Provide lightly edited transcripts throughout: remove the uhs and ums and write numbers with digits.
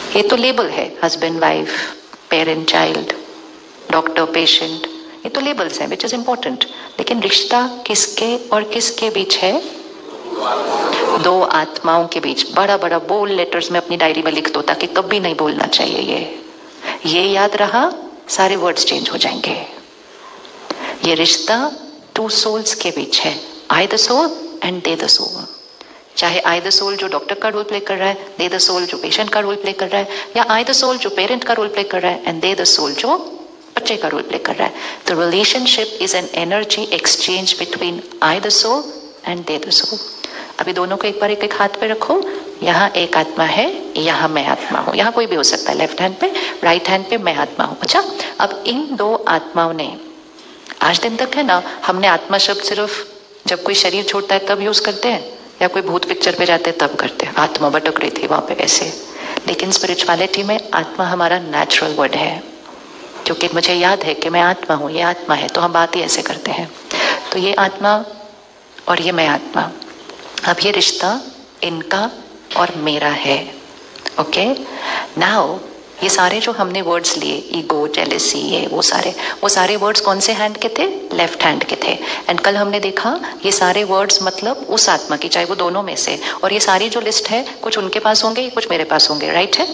ये तो लेबल है, husband wife, parent child, doctor patient, ये तो लेबल्स हैं विच इज इंपॉर्टेंट। लेकिन रिश्ता किसके और किसके बीच है? दो आत्माओं के बीच। बड़ा बड़ा बोल्ड लेटर्स में अपनी डायरी में लिख दो ताकि कभी नहीं बोलना चाहिए। ये याद रहा, सारे वर्ड्स चेंज हो जाएंगे। ये रिश्ता टू सोल्स के बीच है, I the soul and they the soul. चाहे आई द सोल जो डॉक्टर का रोल प्ले कर रहा है, दे द सोल जो पेशेंट का रोल प्ले कर रहा है, या आई द सोल जो पेरेंट का रोल प्ले कर रहा है एंड दे द सोल जो बच्चे का रोल प्ले कर रहा है। The relationship is an energy exchange between I the soul and they the soul. अभी दोनों को एक बार एक एक हाथ पे रखो। यहाँ एक आत्मा है, यहाँ मैं आत्मा हूँ। यहाँ कोई भी हो सकता है, लेफ्ट हैंड पे, राइट हैंड पे मैं आत्मा हूँ। अच्छा, अब इन दो आत्माओं ने आज दिन तक है ना, हमने आत्मा शब्द सिर्फ जब कोई शरीर छोड़ता है तब यूज करते हैं, या कोई भूत पिक्चर पे जाते हैं तब करते हैं, आत्मा भटक रही थी वहां पे ऐसे। लेकिन स्पिरिचुअलिटी में आत्मा हमारा नेचुरल वर्ड है, क्योंकि मुझे याद है कि मैं आत्मा हूँ, ये आत्मा है, तो हम बात ही ऐसे करते हैं। तो ये आत्मा और ये मैं आत्मा, अब ये रिश्ता इनका और मेरा है। ओके, नाउ ये सारे जो हमने वर्ड्स लिए, ईगो, जेलेसी, ये वो सारे वर्ड्स कौन से हैंड के थे? लेफ्ट हैंड के थे। एंड कल हमने देखा ये सारे वर्ड्स मतलब उस आत्मा की, चाहे वो दोनों में से। और ये सारी जो लिस्ट है, कुछ उनके पास होंगे, कुछ मेरे पास होंगे, राइट है?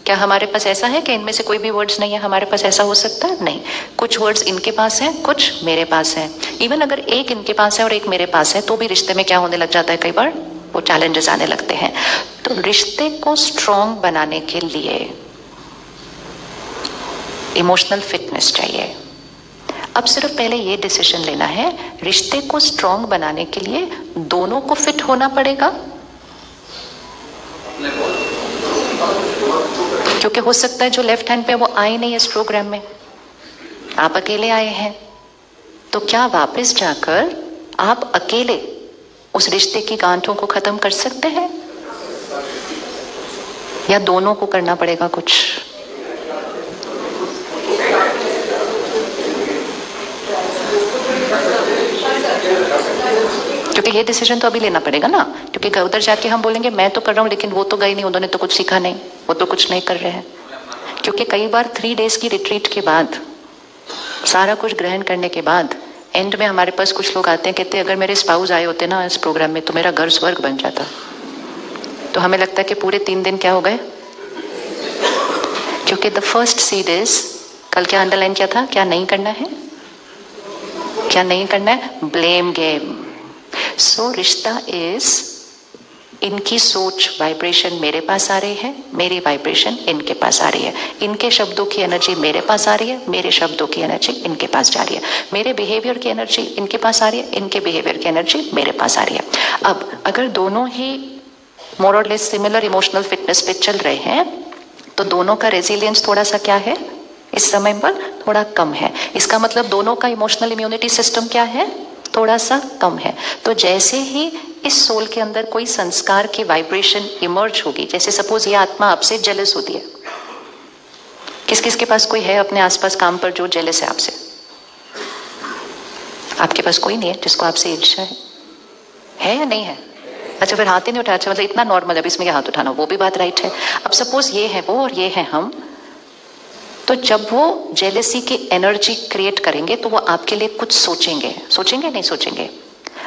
क्या हमारे पास ऐसा है कि इनमें से कोई भी वर्ड्स नहीं है? हमारे पास ऐसा हो सकता है? नहीं। कुछ वर्ड्स इनके पास हैं, कुछ मेरे पास हैं। इवन अगर एक इनके पास है और एक मेरे पास है, तो भी रिश्ते में क्या होने लग जाता है? कई बार वो चैलेंजेस आने लगते हैं। तो रिश्ते को स्ट्रॉन्ग बनाने के लिए इमोशनल फिटनेस चाहिए। अब सिर्फ पहले ये डिसीजन लेना है, रिश्ते को स्ट्रॉन्ग बनाने के लिए दोनों को फिट होना पड़ेगा। क्योंकि हो सकता है जो लेफ्ट हैंड पे वो आए नहीं इस प्रोग्राम में, आप अकेले आए हैं, तो क्या वापस जाकर आप अकेले उस रिश्ते की गांठों को खत्म कर सकते हैं, या दोनों को करना पड़ेगा कुछ? क्योंकि ये डिसीजन तो अभी लेना पड़ेगा ना, क्योंकि उधर जाके हम बोलेंगे मैं तो कर रहा हूं, लेकिन वो तो गए नहीं, उन्होंने तो कुछ सीखा नहीं, वो तो कुछ नहीं कर रहे हैं। क्योंकि कई बार 3 डेज की रिट्रीट के बाद, सारा कुछ ग्रहण करने के बाद, एंड में हमारे पास कुछ लोग आते हैं, कहते हैं अगर मेरे स्पाउस आए होते ना इस प्रोग्राम में तो मेरा घर स्वर्ग बन जाता। तो हमें लगता है कि पूरे 3 दिन क्या हो गए? क्योंकि द फर्स्ट सीड इज, कल क्या अंडरलाइन किया था, क्या नहीं करना है? क्या नहीं करना है? Blame game. सो रिश्ता इज, इनकी सोच वाइब्रेशन मेरे पास आ रही है, मेरी वाइब्रेशन इनके पास आ रही है, इनके शब्दों की एनर्जी मेरे पास आ रही है, मेरे शब्दों की एनर्जी इनके पास जा रही है, मेरे बिहेवियर की एनर्जी इनके पास आ रही है, इनके बिहेवियर की एनर्जी मेरे पास आ रही है। अब अगर दोनों ही मोर और लेस सिमिलर इमोशनल फिटनेस पे चल रहे हैं, तो दोनों का रेजिलियंस थोड़ा सा क्या है इस समय पर? थोड़ा कम है। इसका मतलब दोनों का इमोशनल इम्यूनिटी सिस्टम क्या है? थोड़ा सा कम है। तो जैसे ही इस सोल के अंदर कोई संस्कार की वाइब्रेशन इमर्ज होगी, जैसे सपोज ये आत्मा आपसे जेलस होती है, किस किस के पास कोई है अपने आसपास काम पर जो जेलस है आपसे? आपके पास कोई नहीं है जिसको आपसे ईर्ष्या है या नहीं है? अच्छा, फिर हाथ ही नहीं उठा। अच्छा, मतलब इतना नॉर्मल है, इसमें क्या हाथ उठाना? वो भी बात राइट है। अब सपोज ये है वो और ये है हम, तो जब वो जेलेसी की एनर्जी क्रिएट करेंगे तो वो आपके लिए कुछ सोचेंगे, सोचेंगे नहीं सोचेंगे?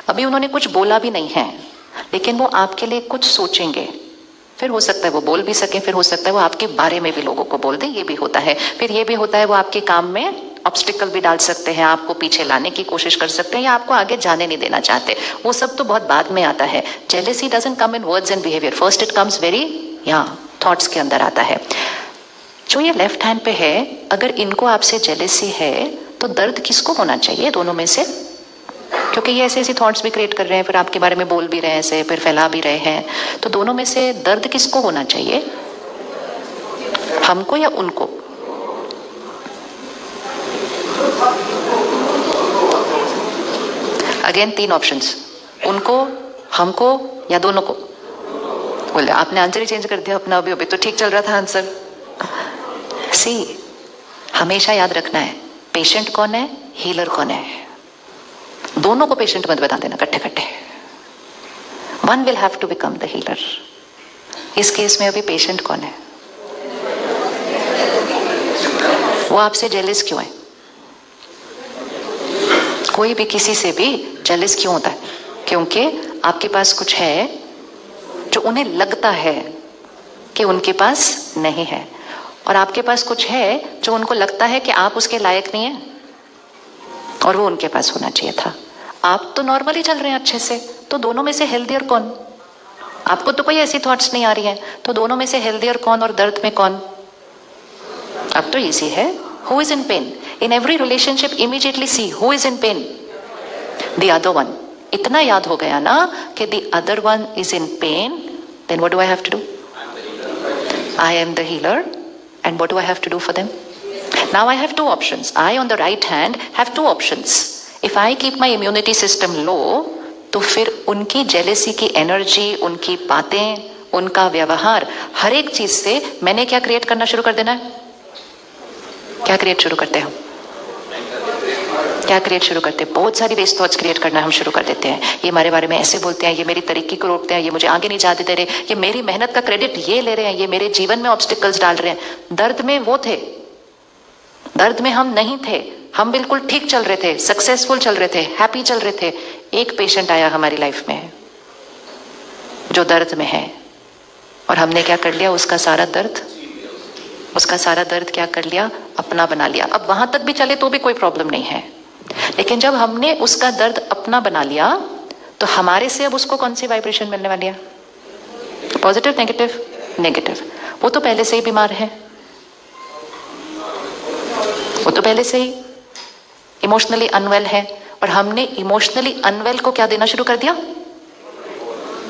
अभी उन्होंने कुछ बोला भी नहीं है, लेकिन वो आपके लिए कुछ सोचेंगे। फिर हो सकता है वो बोल भी सके, फिर हो सकता है वो आपके बारे में भी लोगों को बोल दे, ये भी होता है। फिर ये भी होता है वो आपके काम में ऑब्स्टिकल भी डाल सकते हैं, आपको पीछे लाने की कोशिश कर सकते हैं, या आपको आगे जाने नहीं देना चाहते। वो सब तो बहुत बाद में आता है। Jealousy doesn't come in words and behaviour, first it comes very thoughts के अंदर आता है। जो ये लेफ्ट हैंड पे है, अगर इनको आपसे जेलेसी है तो दर्द किसको होना चाहिए दोनों में से? क्योंकि ये ऐसे ऐसे थॉट्स भी क्रिएट कर रहे हैं, फिर आपके बारे में बोल भी रहे हैं ऐसे, फिर फैला भी रहे हैं, तो दोनों में से दर्द किसको होना चाहिए? हमको या उनको? अगेन 3 ऑप्शंस, उनको, हमको या दोनों को? बोले आपने आंसर ही चेंज कर दिया अपना। अभी तो ठीक चल रहा था आंसर। सी, हमेशा याद रखना है पेशेंट कौन है, हीलर कौन है। दोनों को पेशेंट मत बता देना कट्टे कट्टे। One will have to become the healer. इस केस में अभी पेशेंट कौन है? वो आपसे जेलिस क्यों है? कोई भी किसी से भी जेलिस क्यों होता है? क्योंकि आपके पास कुछ है जो उन्हें लगता है कि उनके पास नहीं है, और आपके पास कुछ है जो उनको लगता है कि आप उसके लायक नहीं है और वो उनके पास होना चाहिए था। आप तो नॉर्मली चल रहे हैं अच्छे से, तो दोनों में से हेल्दियर कौन? आपको तो कोई ऐसी थॉट्स नहीं आ रही हैं, तो दोनों में से हेल्दियर कौन और दर्द में कौन? अब तो इजी है। Who is in pain? In every relationship immediately see who is in pain? The other one. इतना याद हो गया ना कि the other one is in pain, then what do I have to do? I am the healer, and what do I have to do for them? Now I have two options. I on the right hand have two options. If I keep my immunity system low, तो फिर उनकी jealousy की energy, उनकी बातें, उनका व्यवहार, हर एक चीज से मैंने क्या क्रिएट करना शुरू कर देना है? क्या क्रिएट शुरू करते हैं हम? क्या क्रिएट शुरू करते हैं? बहुत सारी वेस्ट थॉट्स क्रिएट करना हम शुरू कर देते हैं। ये हमारे बारे में ऐसे बोलते हैं, ये मेरी तरक्की को रोकते हैं, ये मुझे आगे नहीं जाने दे रहे, ये मेरी मेहनत का क्रेडिट ये ले रहे हैं, ये मेरे जीवन में ऑब्स्टिकल्स डाल रहे हैं। दर्द में वो थे, दर्द में हम नहीं थे, हम बिल्कुल ठीक चल रहे थे, सक्सेसफुल चल रहे थे, हैप्पी चल रहे थे। एक पेशेंट आया हमारी लाइफ में जो दर्द में है, और हमने क्या कर लिया? उसका सारा दर्द क्या कर लिया? अपना बना लिया। अब वहां तक भी चले तो भी कोई प्रॉब्लम नहीं है, लेकिन जब हमने उसका दर्द अपना बना लिया तो हमारे से अब उसको कौन सी वाइब्रेशन मिलने वाली है? Positive, negative? नेगेटिव। वो तो पहले से ही बीमार है, वो तो पहले से ही इमोशनली अनवेल है, और हमने इमोशनली अनवेल को क्या देना शुरू कर दिया?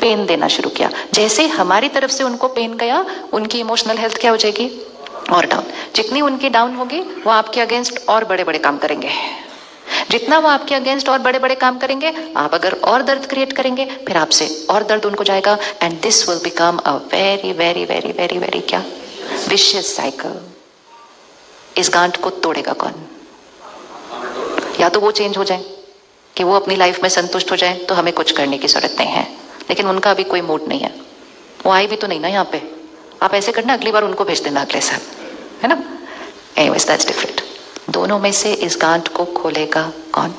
पेन देना शुरू किया। जैसे हमारी तरफ से उनको पेन गया, उनकी इमोशनल हेल्थ क्या हो जाएगी? और डाउन। जितनी उनकी डाउन होगी वो आपके अगेंस्ट और बड़े बड़े काम करेंगे। जितना वो आपके अगेंस्ट और बड़े बड़े काम करेंगे, आप अगर और दर्द क्रिएट करेंगे, फिर आपसे और दर्द उनको जाएगा, and this will become a very very very very very क्या? Vicious cycle. इस गांठ को तोड़ेगा कौन? या तो वो चेंज हो जाए कि वो अपनी लाइफ में संतुष्ट हो जाए, तो हमें कुछ करने की जरूरत नहीं है, लेकिन उनका अभी कोई मूड नहीं है, वो आई भी तो नहीं ना यहाँ पे। आप ऐसे करना, अगली बार उनको भेज देना अगले साल, है ना? Anyways, that's different. दोनों में से इस गांठ को खोलेगा कौन?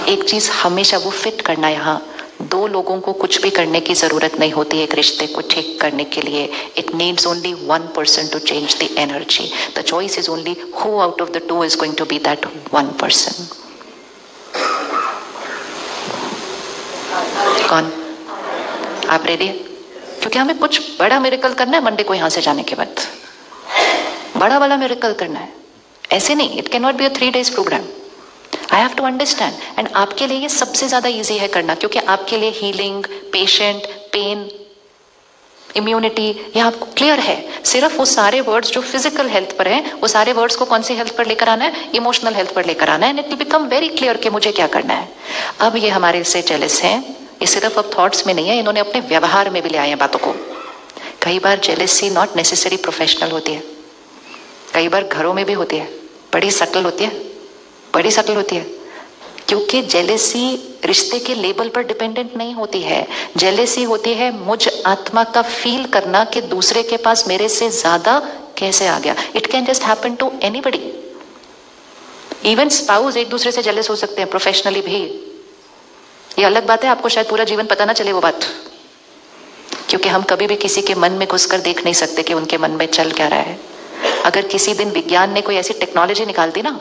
एक चीज हमेशा वो फिट करना, यहाँ दो लोगों को कुछ भी करने की जरूरत नहीं होती एक रिश्ते को ठीक करने के लिए। It needs only one person to change the energy. The choice is only who out of the two is going to be that one person. कौन? आप रेडी है? क्योंकि हमें कुछ बड़ा मिरेकल करना है मंडे को यहां से जाने के बाद। बड़ा वाला मिरेकल करना है, ऐसे नहीं। It can not be a 3 days programme. I have to understand, and आपके लिए ये सबसे ज्यादा इजी है करना, क्योंकि आपके लिए हीलिंग, पेशेंट, पेन, इम्यूनिटी, ये आपको क्लियर है। सिर्फ वो सारे वर्ड्स जो फिजिकल हेल्थ पर हैं, वो सारे वर्ड्स को कौन सी हेल्थ पर लेकर आना है? इमोशनल हेल्थ पर लेकर आना है, and it will become very clear कि मुझे क्या करना है। अब ये हमारे से जेलस हैं, ये सिर्फ अब थॉट्स में नहीं है, इन्होंने अपने व्यवहार में भी ले आए हैं बातों को। कई बार जेलसी नॉट नेसेसरी प्रोफेशनल होती है, कई बार घरों में भी होती है, बड़ी सटल होती है, बड़ी सटल होती है। क्योंकि जेलेसी रिश्ते के लेबल पर डिपेंडेंट नहीं होती है। जेलेसी होती है मुझ आत्मा का फील करना कि दूसरे के पास मेरे से ज्यादा कैसे आ गया। It can just happen to anybody. Even spouse एक दूसरे से जेलस हो सकते हैं, प्रोफेशनली भी। ये अलग बात है, आपको शायद पूरा जीवन पता ना चले वो बात, क्योंकि हम कभी भी किसी के मन में घुसकर देख नहीं सकते कि उनके मन में चल क्या रहा है। अगर किसी दिन विज्ञान ने कोई ऐसी टेक्नोलॉजी निकाल दी ना